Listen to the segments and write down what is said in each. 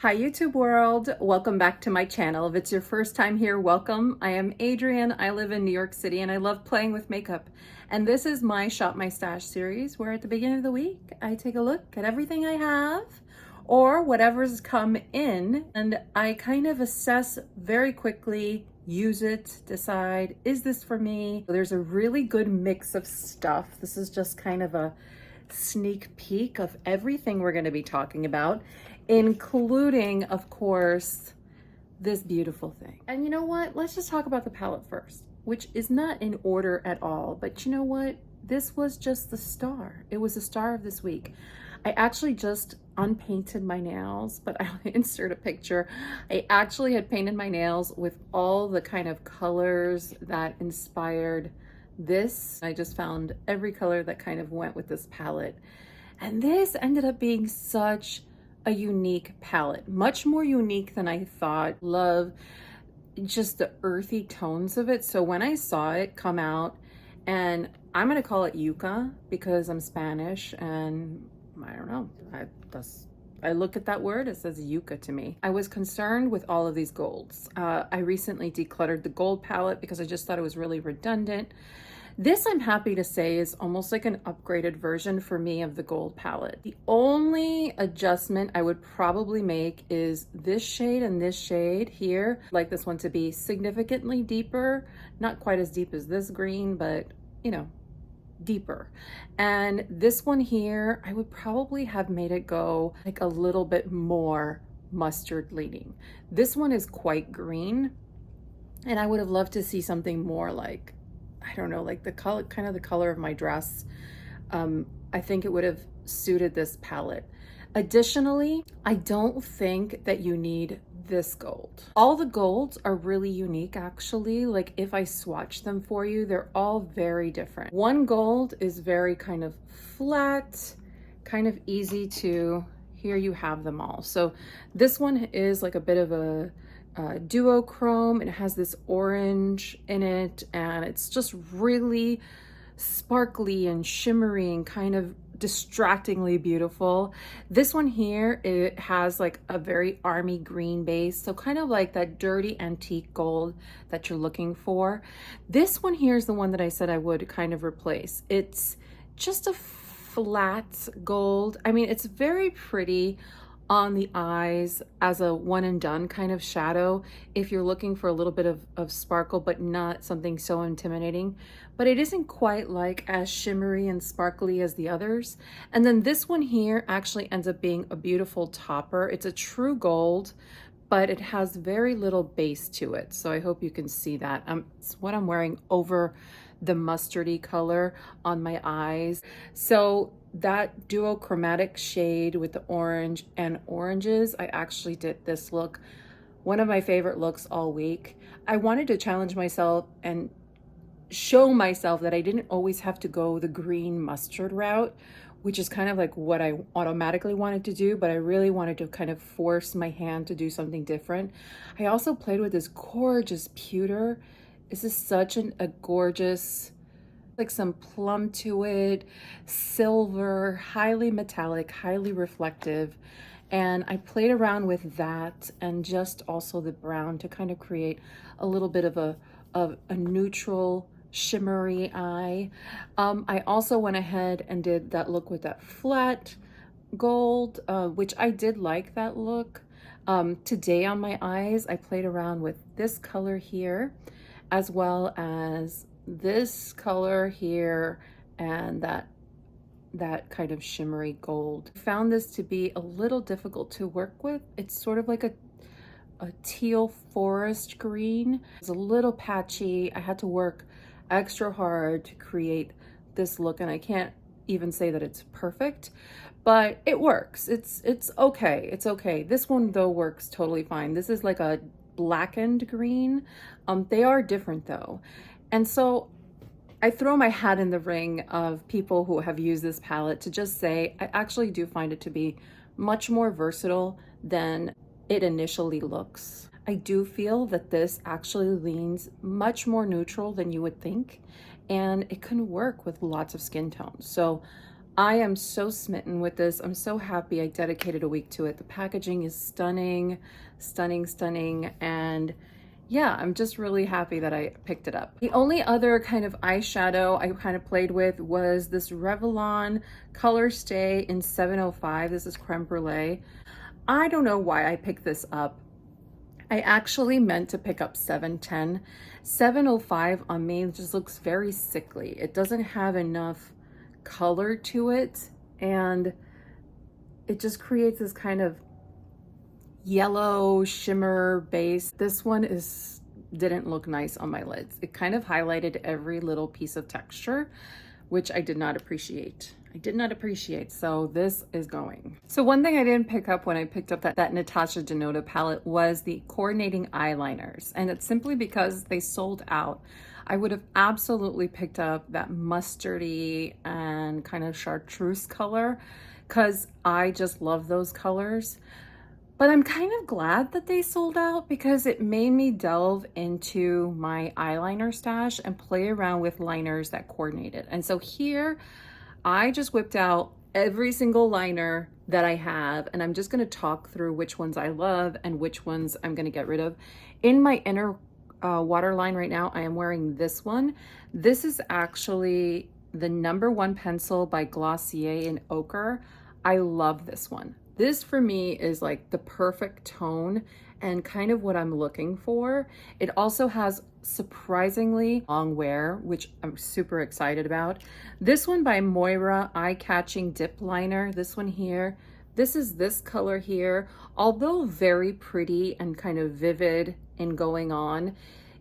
Hi YouTube world, welcome back to my channel. If it's your first time here, welcome. I am Adrienne, I live in New York City and I love playing with makeup. And this is my Shop My Stash series where at the beginning of the week, I take a look at everything I have or whatever's come in and I kind of assess very quickly, use it, decide, is this for me? There's a really good mix of stuff. This is just kind of a sneak peek of everything we're going to be talking about, including, of course, this beautiful thing. And you know what? Let's just talk about the palette first, which is not in order at all. But you know what? This was just the star. It was the star of this week. I actually just unpainted my nails, but I'll insert a picture. I actually had painted my nails with all the kind of colors that inspired this. I just found every color that kind of went with this palette. And this ended up being such a unique palette, much more unique than I thought. Love just the earthy tones of it. So when I saw it come out, and I'm gonna call it Yucca because I'm Spanish and I don't know, I look at that word, it says Yucca to me. I was concerned with all of these golds. I recently decluttered the gold palette because I just thought it was really redundant. This, I'm happy to say, is almost like an upgraded version for me of the gold palette. The only adjustment I would probably make is this shade and this shade here. I'd like this one to be significantly deeper, not quite as deep as this green, but you know, deeper. And this one here, I would probably have made it go like a little bit more mustard leaning. This one is quite green, and I would have loved to see something more like, I don't know, like the color, kind of the color of my dress. I think it would have suited this palette. Additionally, I don't think that you need this gold. All the golds are really unique actually. Like if I swatch them for you, they're all very different. One gold is very kind of flat, kind of easy to, here you have them all. So this one is like a bit of a duochrome. It has this orange in it and it's just really sparkly and shimmery and kind of distractingly beautiful. This one here, it has like a very army green base, so kind of like that dirty antique gold that you're looking for. This one here is the one that I said I would kind of replace. It's just a flat gold. I mean, it's very pretty on the eyes as a one and done kind of shadow if you're looking for a little bit of sparkle but not something so intimidating, but it isn't quite like as shimmery and sparkly as the others. And then this one here actually ends up being a beautiful topper. It's a true gold, but it has very little base to it, so I hope you can see that. It's what I'm wearing over the mustardy color on my eyes. So that duochromatic shade with the orange and oranges, I actually did this look, one of my favorite looks all week. I wanted to challenge myself and show myself that I didn't always have to go the green mustard route, which is kind of like what I automatically wanted to do, but I really wanted to kind of force my hand to do something different. I also played with this gorgeous pewter. This is such a gorgeous, like some plum to it, silver, highly metallic, highly reflective. And I played around with that and just also the brown to kind of create a little bit of a neutral shimmery eye. I also went ahead and did that look with that flat gold, which I did like that look. Today on my eyes, I played around with this color here, as well as this color here and that kind of shimmery gold. I found this to be a little difficult to work with. It's sort of like a teal forest green. It's a little patchy. I had to work extra hard to create this look, and I can't even say that it's perfect, but it works. It's okay. It's okay. This one though works totally fine. This is like a blackened green. They are different though. And so I throw my hat in the ring of people who have used this palette to just say, I actually do find it to be much more versatile than it initially looks. I do feel that this actually leans much more neutral than you would think, and it can work with lots of skin tones. So I am so smitten with this. I'm so happy I dedicated a week to it. The packaging is stunning, stunning, stunning. And yeah, I'm just really happy that I picked it up. The only other kind of eyeshadow I kind of played with was this Revlon Colorstay in 705. This is Crème Brulee. I don't know why I picked this up. I actually meant to pick up 710. 705 on me just looks very sickly. It doesn't have enough color to it, and it just creates this kind of yellow shimmer base. This one didn't look nice on my lids. It kind of highlighted every little piece of texture, which I did not appreciate. So this is going. So one thing I didn't pick up when I picked up that Natasha Denona palette was the coordinating eyeliners, and it's simply because they sold out. I would have absolutely picked up that mustardy and kind of chartreuse color because I just love those colors. But I'm kind of glad that they sold out because it made me delve into my eyeliner stash and play around with liners that coordinated. And so here, I just whipped out every single liner that I have, and I'm just going to talk through which ones I love and which ones I'm going to get rid of. In my inner waterline right now, I am wearing this one. This is actually the #1 pencil by Glossier in Ochre. I love this one. This for me is like the perfect tone and kind of what I'm looking for. It also has surprisingly long wear, which I'm super excited about. This one by Moira, Eye Catching Dip Liner. This one here. This is this color here. Although very pretty and kind of vivid in going on,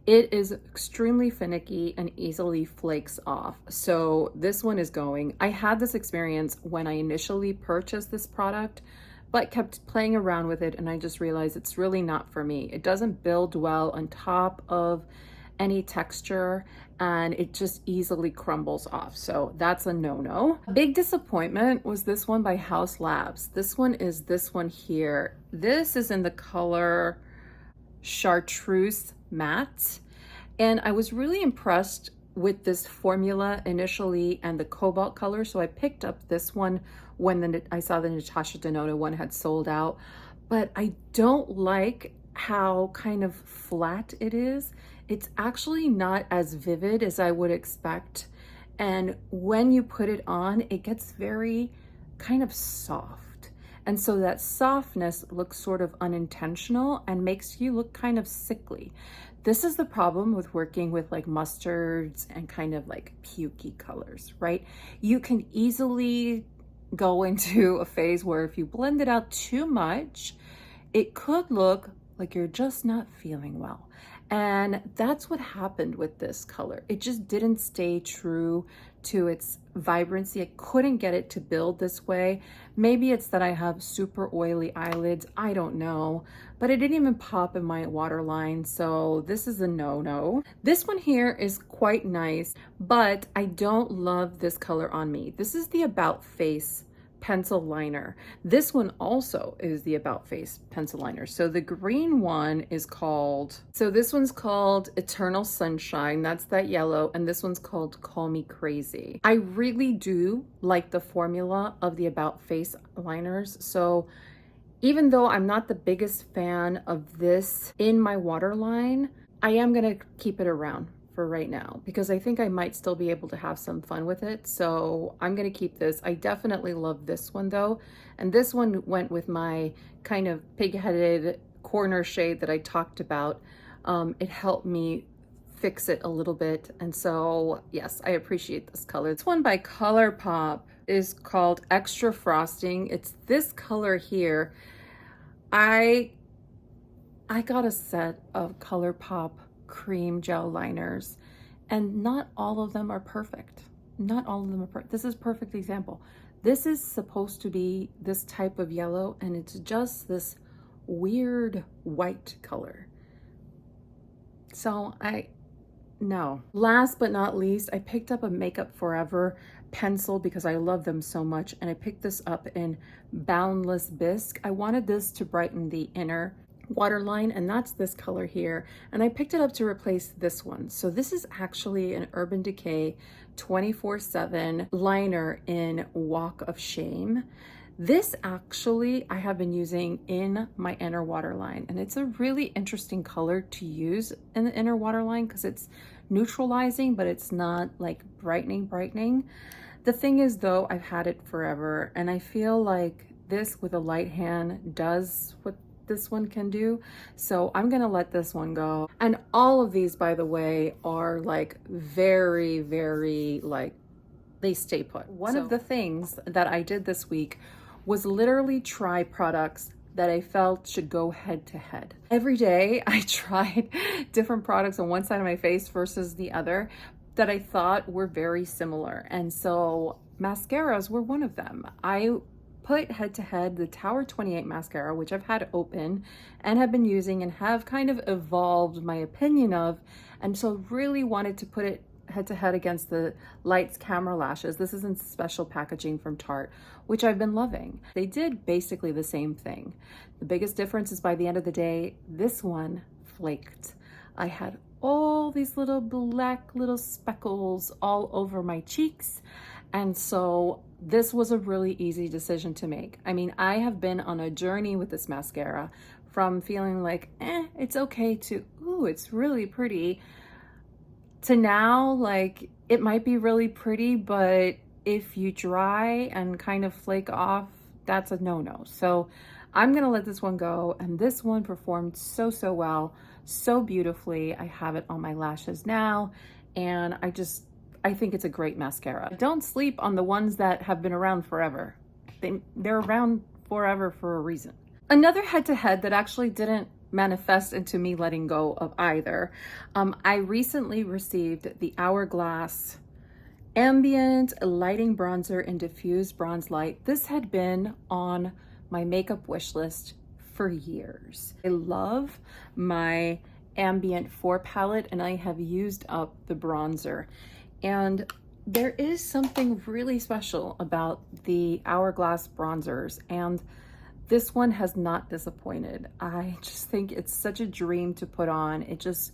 it is extremely finicky and easily flakes off. So this one is going. I had this experience when I initially purchased this product, but kept playing around with it, and I just realized it's really not for me. It doesn't build well on top of any texture, and it just easily crumbles off. So that's a no-no. Big disappointment was this one by Haus Labs. This one is this one here. This is in the color Chartreuse Matte, and I was really impressed with this formula initially and the cobalt color, so I picked up this one when I saw the Natasha Denona one had sold out. But I don't like how kind of flat it is. It's actually not as vivid as I would expect, and when you put it on, it gets very kind of soft, and so that softness looks sort of unintentional and makes you look kind of sickly. This is the problem with working with like mustards and kind of like pukey colors, right? You can easily go into a phase where if you blend it out too much, it could look like you're just not feeling well. And that's what happened with this color. It just didn't stay true to its vibrancy. I couldn't get it to build this way. Maybe it's that I have super oily eyelids, I don't know, but it didn't even pop in my waterline, so this is a no-no. This one here is quite nice, but I don't love this color on me. This is the About Face pencil liner. This one also is the About Face pencil liner. So the green one is called, so this one's called Eternal Sunshine. That's that yellow. And this one's called Call Me Crazy. I really do like the formula of the About Face liners. So even though I'm not the biggest fan of this in my waterline, I am gonna keep it around for right now because I think I might still be able to have some fun with it. So I'm gonna keep this. I definitely love this one though. And this one went with my kind of pig-headed corner shade that I talked about. It helped me fix it a little bit. And so yes, I appreciate this color. This one by Colourpop is called Extra Frosting. It's this color here. I got a set of Colourpop cream gel liners, and not all of them are perfect. Not all of them are perfect. This is a perfect example. This is supposed to be this type of yellow, and it's just this weird white color. So no. Last but not least, I picked up a Makeup Forever pencil because I love them so much, and I picked this up in Boundless Bisque. I wanted this to brighten the inner waterline, and that's this color here. And I picked it up to replace this one. So this is actually an Urban Decay 24/7 liner in Walk of Shame. This actually I have been using in my inner waterline, and it's a really interesting color to use in the inner waterline because it's neutralizing, but it's not like brightening. The thing is though, I've had it forever, and I feel like this with a light hand does what this one can do. So I'm gonna let this one go. And all of these, by the way, are like very like, they stay put. One of the things that I did this week was literally try products that I felt should go head to head. Every day I tried different products on one side of my face versus the other that I thought were very similar. And so mascaras were one of them. I put head to head the Tower 28 mascara, which I've had open and have been using and have kind of evolved my opinion of, and so really wanted to put it head to head against the Lights Camera Lashes. This is in special packaging from Tarte, which I've been loving. They did basically the same thing. The biggest difference is by the end of the day, this one flaked. I had all these little black little speckles all over my cheeks, and so this was a really easy decision to make. I mean, I have been on a journey with this mascara from feeling like, it's okay, to, ooh, it's really pretty, to now, like, it might be really pretty, but if you dry and kind of flake off, that's a no-no. So I'm gonna let this one go, and this one performed so well, so beautifully. I have it on my lashes now, and I think it's a great mascara. Don't sleep on the ones that have been around forever. They're around forever for a reason. Another head-to-head that actually didn't manifest into me letting go of either. I recently received the Hourglass Ambient Lighting Bronzer in Diffused Bronze Light. This had been on my makeup wish list for years. I love my Ambient 4 palette, and I have used up the bronzer. And there is something really special about the Hourglass bronzers, and this one has not disappointed. I just think it's such a dream to put on. It just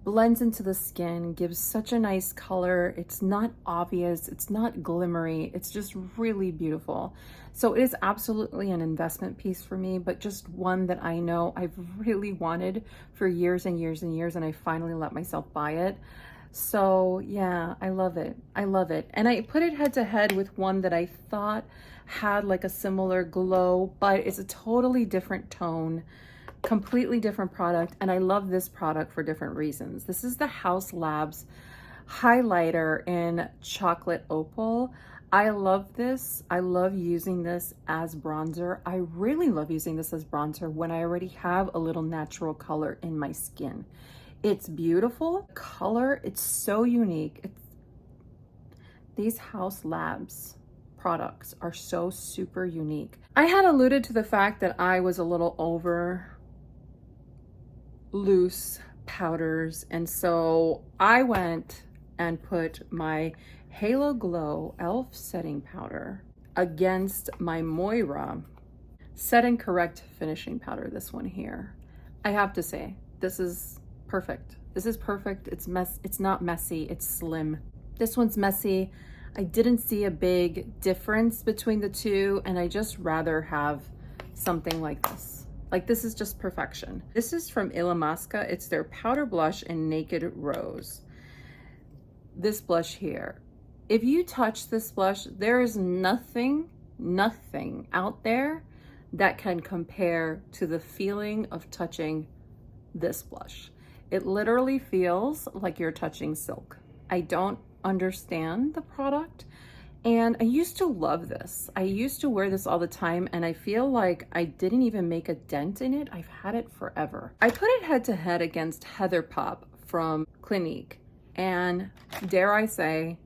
blends into the skin, gives such a nice color. It's not obvious, it's not glimmery, it's just really beautiful. So it is absolutely an investment piece for me, but just one that I know I've really wanted for years and years and years, and I finally let myself buy it. So yeah, I love it. I love it. And I put it head to head with one that I thought had like a similar glow, but it's a totally different tone, completely different product. And I love this product for different reasons. This is the Haus Labs highlighter in Chocolate Opal. I love this. I love using this as bronzer. I really love using this as bronzer when I already have a little natural color in my skin. It's beautiful color. It's so unique. These Haus Labs products are so super unique. I had alluded to the fact that I was a little over loose powders, and so I went and put my Halo Glow Elf setting powder against my Moira Set and Correct finishing powder, this one here. I have to say, this is perfect. This is perfect. It's not messy, it's slim. This one's messy. I didn't see a big difference between the two, and I just rather have something like this. Like, this is just perfection. This is from Illamasqua. It's their powder blush in Naked Rose. This blush here. If you touch this blush, there is nothing out there that can compare to the feeling of touching this blush. It literally feels like you're touching silk. I don't understand the product, and I used to love this. I used to wear this all the time, and I feel like I didn't even make a dent in it. I've had it forever. I put it head to head against Heather Pop from Clinique, and dare I say,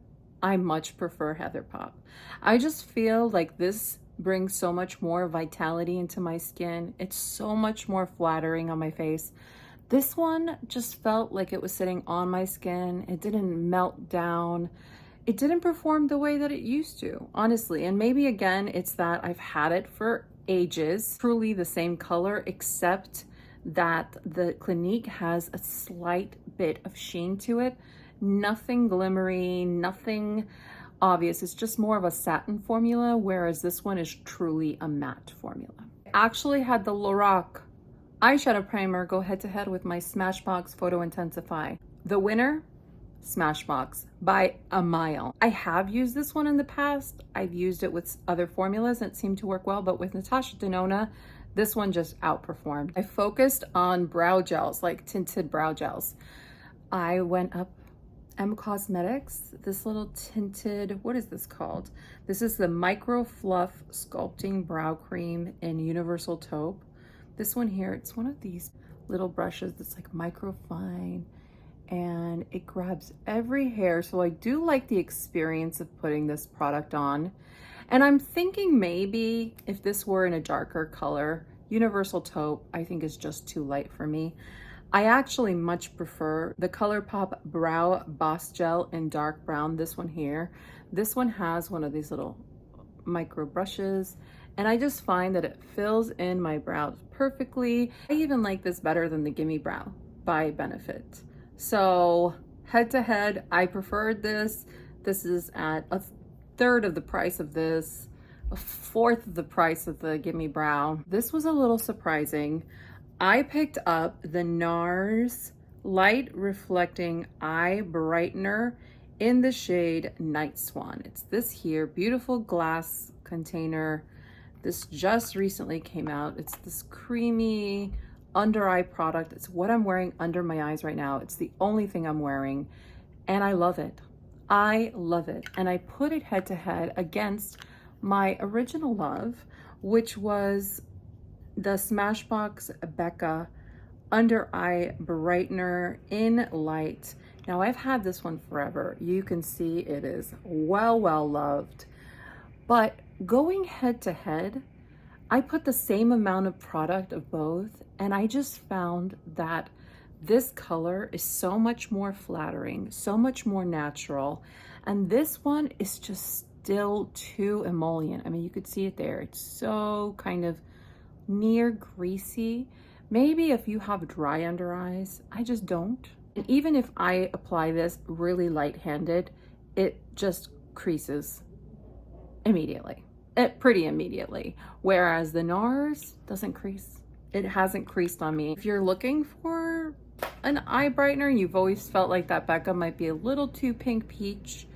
I much prefer Heather Pop. I just feel like this brings so much more vitality into my skin. It's so much more flattering on my face. This one just felt like it was sitting on my skin. It didn't melt down. It didn't perform the way that it used to, honestly. And maybe again, it's that I've had it for ages. Truly the same color, except that the Clinique has a slight bit of sheen to it. Nothing glimmery, nothing obvious. It's just more of a satin formula, whereas this one is truly a matte formula. I actually had the Lorac eyeshadow primer go head to head with my Smashbox Photo Intensify. The winner, Smashbox, by a mile. I have used this one in the past. I've used it with other formulas and it seemed to work well, but with Natasha Denona, this one just outperformed. I focused on brow gels, like tinted brow gels. I went up M Cosmetics, this little tinted, what is this called? This is the Micro-Fluff Sculpting Brow Cream in Universal Taupe. This one here, it's one of these little brushes that's like micro fine and it grabs every hair. So I do like the experience of putting this product on. And I'm thinking maybe if this were in a darker color, Universal Taupe, I think is just too light for me. I actually much prefer the Colourpop Brow Boss Gel in dark brown, this one here. This one has one of these little micro brushes and I just find that it fills in my brows perfectly. I even like this better than the Gimme Brow by Benefit. So head to head, I preferred this. This is at a third of the price of this, a fourth of the price of the Gimme Brow. This was a little surprising. I picked up the NARS Light Reflecting Eye Brightener in the shade Night Swan. It's this here, beautiful glass container. This just recently came out. It's this creamy under eye product. It's what I'm wearing under my eyes right now. It's the only thing I'm wearing and I love it. I love it. And I put it head to head against my original love, which was the Smashbox Becca Under Eye Brightener in Light. Now I've had this one forever. You can see it is well loved. But going head to head, I put the same amount of product of both and I just found that this color is so much more flattering, so much more natural. And this one is just still too emollient. I mean, you could see it there. It's so kind of near greasy. Maybe if you have dry under eyes, I just don't. And even if I apply this really light-handed, it just creases immediately, pretty immediately. Whereas the NARS doesn't crease. It hasn't creased on me. If you're looking for an eye brightener, you've always felt like that Becca might be a little too pink peach,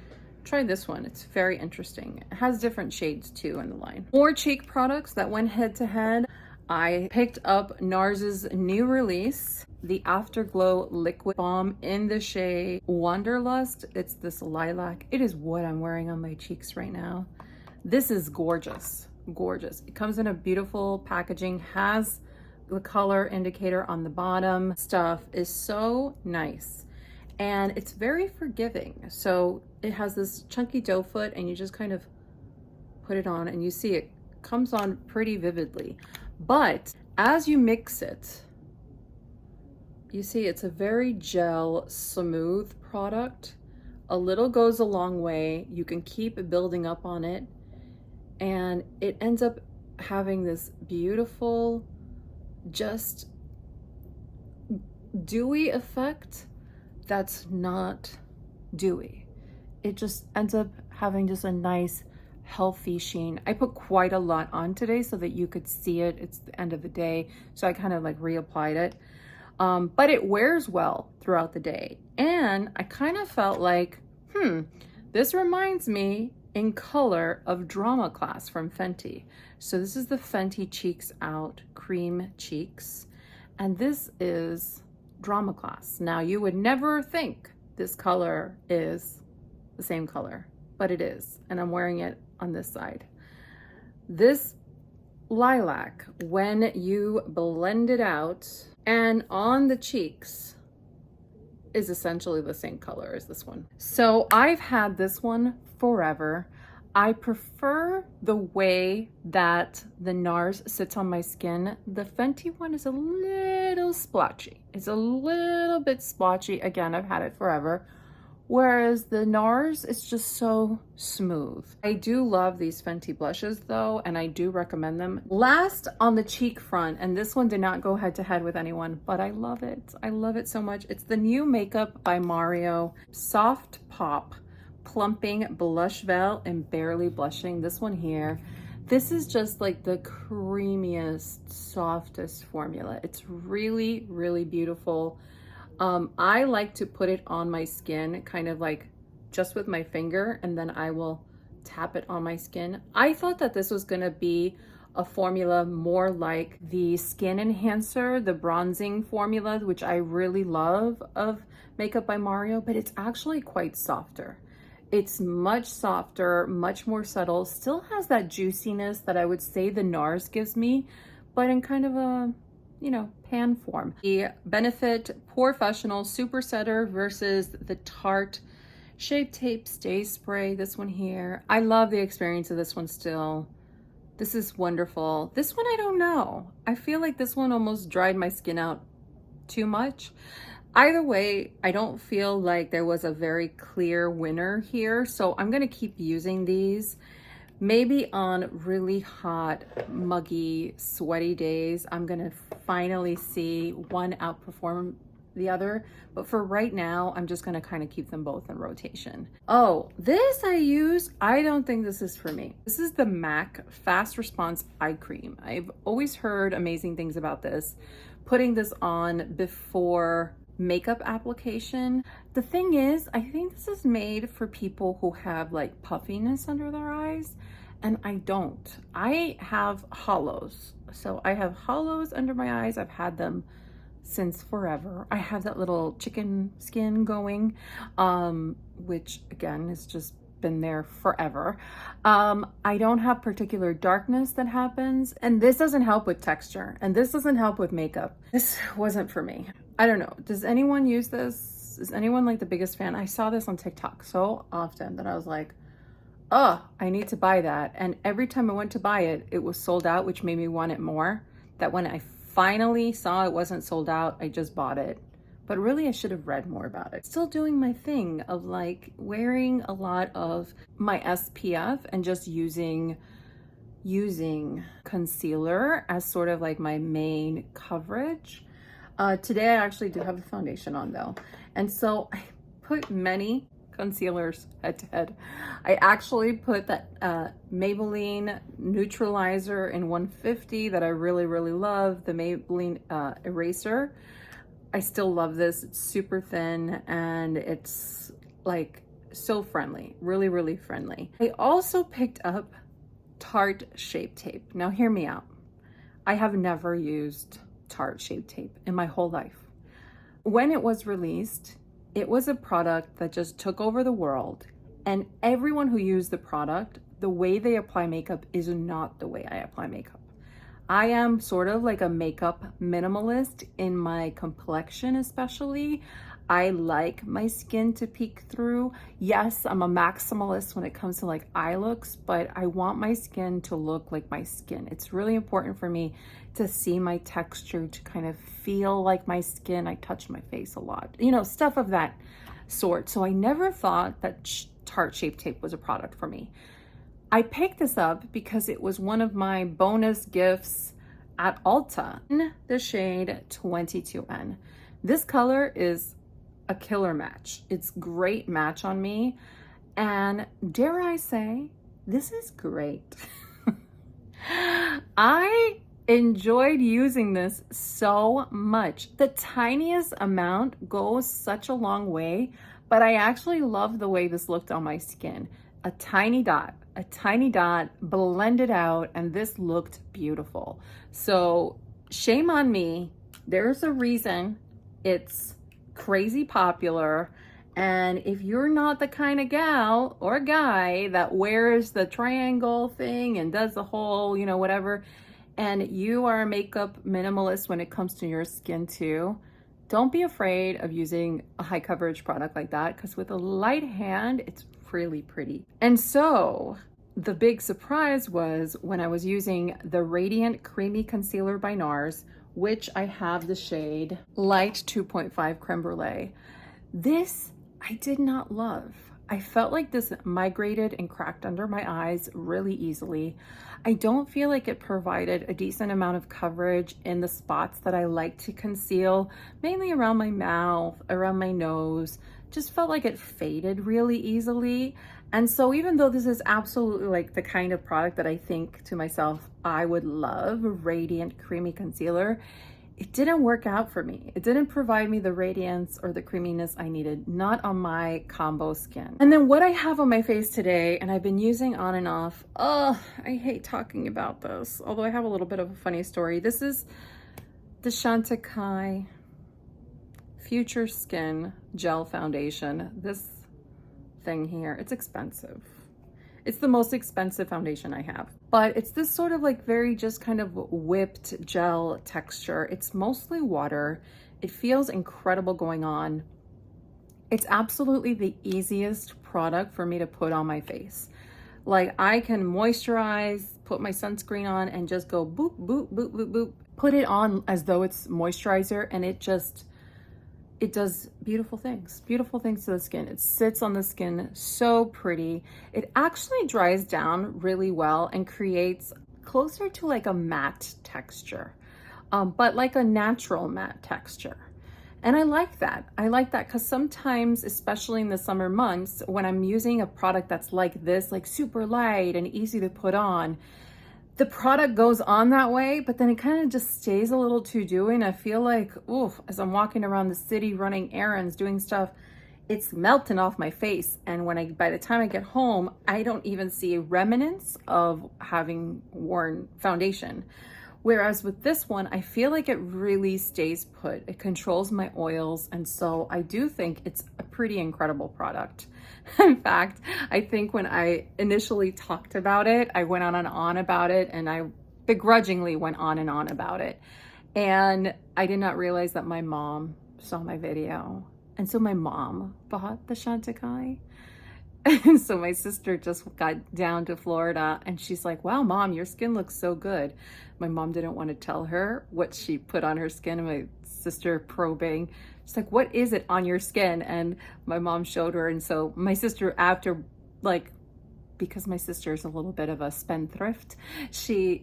try this one. It's very interesting. It has different shades too in the line. More cheek products that went head to head. I picked up NARS's new release, the Afterglow Liquid Balm in the shade Wanderlust. It's this lilac. It is what I'm wearing on my cheeks right now. This is gorgeous, gorgeous. It comes in a beautiful packaging, has the color indicator on the bottom. Stuff is so nice and it's very forgiving. So it has this chunky doe foot and you just kind of put it on and you see it comes on pretty vividly. But as you mix it, you see it's a very gel, smooth product. A little goes a long way. You can keep building up on it and it ends up having this beautiful, just dewy effect that's not dewy. It just ends up having just a nice healthy sheen. I put quite a lot on today so that you could see it. It's the end of the day, so I kind of like reapplied it. But it wears well throughout the day. And I kind of felt like, this reminds me in color of Drama Class from Fenty. So this is the Fenty Cheeks Out Cream Cheeks. And this is Drama Class. Now you would never think this color is the same color, but it is. And I'm wearing it on this side. This lilac, when you blend it out and on the cheeks, is essentially the same color as this one. So I've had this one forever. I prefer the way that the NARS sits on my skin. The Fenty one is a little splotchy. It's a little bit splotchy. Again, I've had it forever. Whereas the NARS is just so smooth. I do love these Fenty blushes though, and I do recommend them. Last on the cheek front, and this one did not go head to head with anyone, but I love it. I love it so much. It's the new Makeup by Mario Soft Pop Plumping Blush Veil and Barely Blushing. This one here. This is just like the creamiest, softest formula. It's really, really beautiful. I like to put it on my skin, kind of like just with my finger, and then I will tap it on my skin. I thought that this was gonna be a formula more like the Skin Enhancer, the bronzing formula, which I really love of Makeup by Mario, but it's actually quite softer. It's much softer, much more subtle, still has that juiciness that I would say the NARS gives me, but in kind of a, you know, pan form. The Benefit Professional Super Setter versus the Tarte Shape Tape Stay Spray, this one here. I love the experience of this one still. This is wonderful. This one, I don't know. I feel like this one almost dried my skin out too much. Either way, I don't feel like there was a very clear winner here, so I'm gonna keep using these. Maybe on really hot, muggy, sweaty days, I'm gonna finally see one outperform the other. But for right now, I'm just gonna kind of keep them both in rotation. Oh, this I use, I don't think this is for me. This is the MAC Fast Response Eye Cream. I've always heard amazing things about this. Putting this on before makeup application. The thing is, I think this is made for people who have like puffiness under their eyes, and I don't. I have hollows. So I have hollows under my eyes. I've had them since forever. I have that little chicken skin going, which again has just been there forever. I don't have particular darkness that happens, and this doesn't help with texture, and this doesn't help with makeup. This wasn't for me. I don't know. Does anyone use this? Is anyone like the biggest fan? I saw this on TikTok so often that I was like, oh, I need to buy that. And every time I went to buy it, it was sold out, which made me want it more. That when I finally saw it wasn't sold out, I just bought it. But really, I should have read more about it. Still doing my thing of like wearing a lot of my SPF and just using concealer as sort of like my main coverage. Today I actually do have the foundation on though. And so I put many concealers head to head. I actually put that Maybelline Neutralizer in 150 that I really, really love, the Maybelline eraser. I still love this. It's super thin and it's like so friendly, really, really friendly. I also picked up Tarte Shape Tape. Now hear me out. I have never used Tarte Shape Tape in my whole life. When it was released, it was a product that just took over the world, and everyone who used the product, the way they apply makeup is not the way I apply makeup. I am sort of like a makeup minimalist in my complexion, especially. I like my skin to peek through. Yes, I'm a maximalist when it comes to like eye looks, but I want my skin to look like my skin. It's really important for me to see my texture, to kind of feel like my skin. I touch my face a lot, you know, stuff of that sort. So I never thought that Tarte Shape Tape was a product for me. I picked this up because it was one of my bonus gifts at Ulta in the shade 22N. This color is a killer match. It's great match on me. And dare I say, this is great. I enjoyed using this so much. The tiniest amount goes such a long way, but I actually love the way this looked on my skin. A tiny dot blended out, and this looked beautiful. So shame on me. There's a reason it's crazy popular. And if you're not the kind of gal or guy that wears the triangle thing and does the whole, you know, whatever, and you are a makeup minimalist when it comes to your skin too, don't be afraid of using a high coverage product like that, because with a light hand, it's really pretty. And so the big surprise was when I was using the Radiant Creamy Concealer by NARS, which I have the shade Light 2.5 Creme Brulee. This I did not love. I felt like this migrated and cracked under my eyes really easily. I don't feel like it provided a decent amount of coverage in the spots that I like to conceal, mainly around my mouth, around my nose. Just felt like it faded really easily. And so even though this is absolutely like the kind of product that I think to myself, I would love, a radiant creamy concealer, it didn't work out for me. It didn't provide me the radiance or the creaminess I needed, not on my combo skin. And then what I have on my face today, and I've been using on and off, oh, I hate talking about this, although I have a little bit of a funny story. This is the Chantecaille Future Skin Gel Foundation. This thing here, it's expensive. It's the most expensive foundation I have, but it's this sort of like very just kind of whipped gel texture. It's mostly water. It feels incredible going on. It's absolutely the easiest product for me to put on my face. Like I can moisturize, put my sunscreen on and just go boop, boop, boop, boop, boop. Put it on as though it's moisturizer and it does beautiful things to the skin. It sits on the skin so pretty. It actually dries down really well and creates closer to like a matte texture, but like a natural matte texture. And I like that. I like that because sometimes, especially in the summer months, when I'm using a product that's like this, like super light and easy to put on, the product goes on that way, but then it kind of just stays a little too dewy. And I feel like, oof, as I'm walking around the city, running errands, doing stuff, it's melting off my face. And by the time I get home, I don't even see remnants of having worn foundation. Whereas with this one, I feel like it really stays put. It controls my oils. And so I do think it's a pretty incredible product. In fact, I think when I initially talked about it, I went on and on about it, and I begrudgingly went on and on about it. And I did not realize that my mom saw my video. And so my mom bought the Chantecaille. And so my sister just got down to Florida and she's like, wow, Mom, your skin looks so good. My mom didn't want to tell her what she put on her skin. And my sister probing, she's like, what is it on your skin? And my mom showed her. And so my sister, after because my sister is a little bit of a spendthrift, she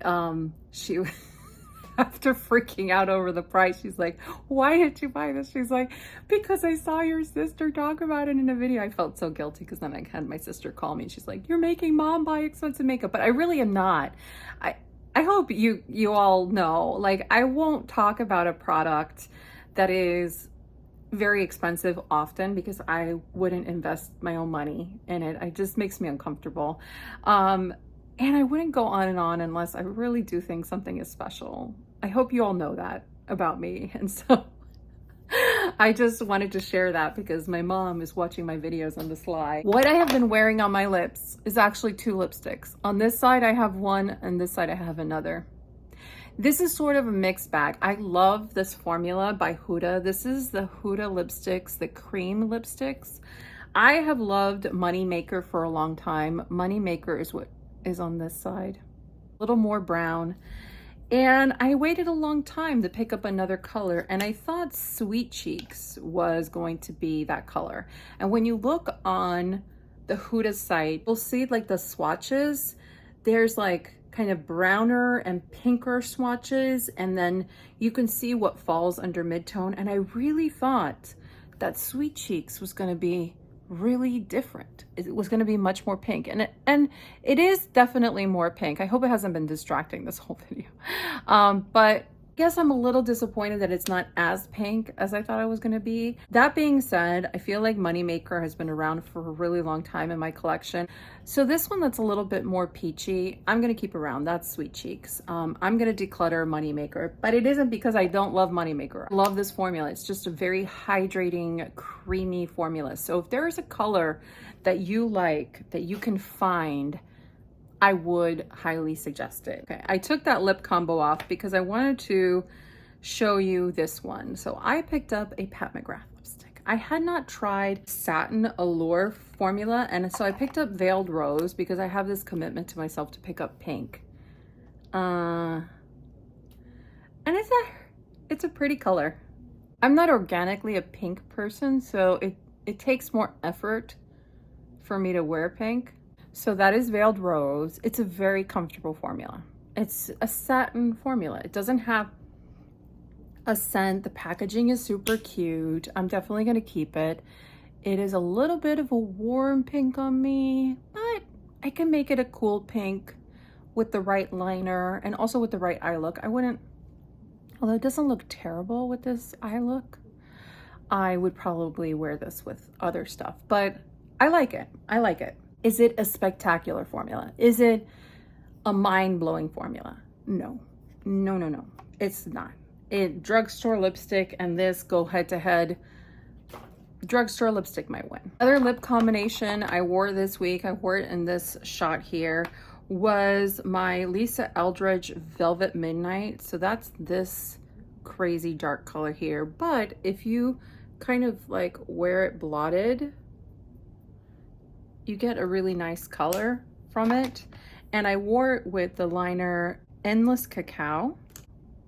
after freaking out over the price, she's like, why did you buy this? She's like, because I saw your sister talk about it in a video. I felt so guilty because then I had my sister call me and she's like, you're making Mom buy expensive makeup. But I really am not. I hope you all know, like, I won't talk about a product that is very expensive often because I wouldn't invest my own money in it. It just makes me uncomfortable. And I wouldn't go on and on unless I really do think something is special. I hope you all know that about me. And so I just wanted to share that because my mom is watching my videos on the sly. What I have been wearing on my lips is actually two lipsticks. On this side, I have one, and this side I have another. This is sort of a mixed bag. I love this formula by Huda. This is the Huda lipsticks, the cream lipsticks. I have loved Money Maker for a long time. Money Maker is what is on this side, a little more brown. And I waited a long time to pick up another color, and I thought Sweet Cheeks was going to be that color. And when you look on the Huda site, you'll see like the swatches. There's like kind of browner and pinker swatches, and then you can see what falls under mid-tone. And I really thought that Sweet Cheeks was going to be really different. It was going to be much more pink, and it is definitely more pink. I hope it hasn't been distracting this whole video. But I guess I'm a little disappointed that it's not as pink as I thought it was going to be. That being said, I feel like Money Maker has been around for a really long time in my collection. So this one that's a little bit more peachy, I'm going to keep around. That's Sweet Cheeks. I'm going to declutter Money Maker, but it isn't because I don't love Money Maker. I love this formula. It's just a very hydrating, creamy formula. So if there is a color that you like, that you can find, I would highly suggest it. Okay, I took that lip combo off because I wanted to show you this one. So I picked up a Pat McGrath lipstick. I had not tried Satin Allure formula, and so I picked up Veiled Rose because I have this commitment to myself to pick up pink. And it's a pretty color. I'm not organically a pink person, so it takes more effort for me to wear pink. So that is Veiled Rose. It's a very comfortable formula. It's a satin formula. It doesn't have a scent. The packaging is super cute. I'm definitely gonna keep it. It is a little bit of a warm pink on me, but I can make it a cool pink with the right liner and also with the right eye look. I wouldn't, although it doesn't look terrible with this eye look, I would probably wear this with other stuff, but I like it. I like it. Is it a spectacular formula? Is it a mind-blowing formula? No, no, no, no, it's not. Drugstore lipstick and this go head to head. Drugstore lipstick might win. Other lip combination I wore this week, I wore it in this shot here, was my Lisa Eldridge Velvet Midnight. So that's this crazy dark color here. But if you kind of like wear it blotted, you get a really nice color from it. And I wore it with the liner Endless Cacao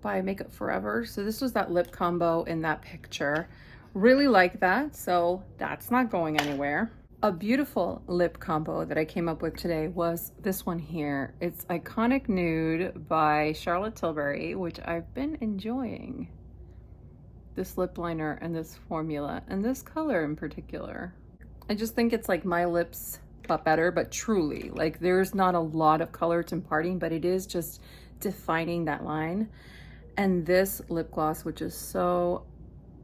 by Makeup Forever. So this was that lip combo in that picture. Really like that, so that's not going anywhere. A beautiful lip combo that I came up with today was this one here. It's Iconic Nude by Charlotte Tilbury, which I've been enjoying. This lip liner and this formula and this color in particular. I just think it's like my lips but better, but truly, like there's not a lot of color it's imparting, but it is just defining that line. And this lip gloss, which is so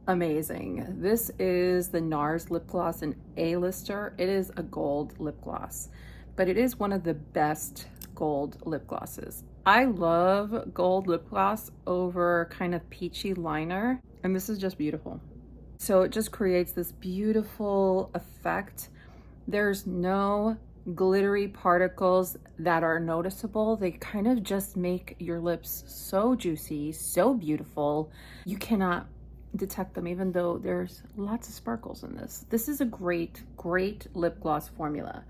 amazing. This is the NARS lip gloss, an A-lister. It is a gold lip gloss, but it is one of the best gold lip glosses. I love gold lip gloss over kind of peachy liner, and this is just beautiful. So it just creates this beautiful effect. There's no glittery particles that are noticeable. They kind of just make your lips so juicy, so beautiful. You cannot detect them, even though there's lots of sparkles in this. This is a great, great lip gloss formula.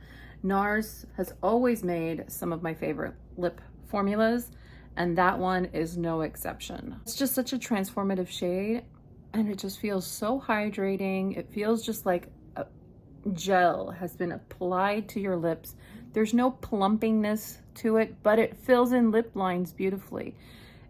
NARS has always made some of my favorite lip formulas, and that one is no exception. It's just such a transformative shade, and it just feels so hydrating. It feels just like a gel has been applied to your lips. There's no plumpiness to it, but it fills in lip lines beautifully.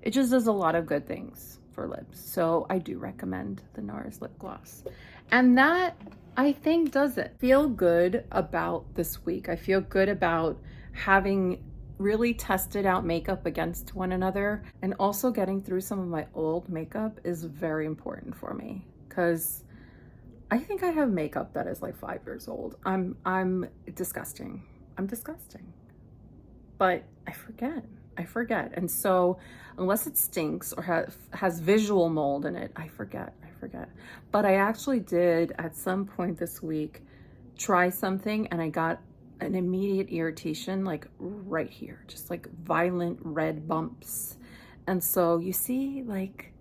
It just does a lot of good things for lips. So I do recommend the NARS lip gloss. And that, I think, does it. Feel good about this week. I feel good about having really tested out makeup against one another, and also getting through some of my old makeup is very important for me, because I think I have makeup that is like 5 years old. I'm disgusting. I'm disgusting. But I forget. And so unless it stinks or has visual mold in it, I forget. But I actually did at some point this week try something, and I got an immediate irritation, like right here, just like violent red bumps. And so you see, like,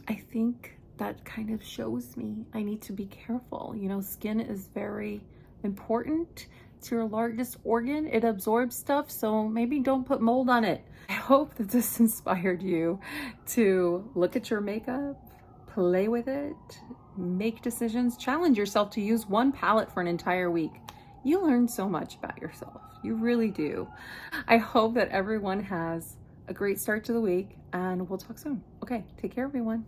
I think that kind of shows me I need to be careful. You know, skin is very important. It's your largest organ. It absorbs stuff, so maybe don't put mold on it. I hope that this inspired you to look at your makeup, play with it, make decisions, challenge yourself to use one palette for an entire week. You learn so much about yourself. You really do. I hope that everyone has a great start to the week, and we'll talk soon. Okay, take care, everyone.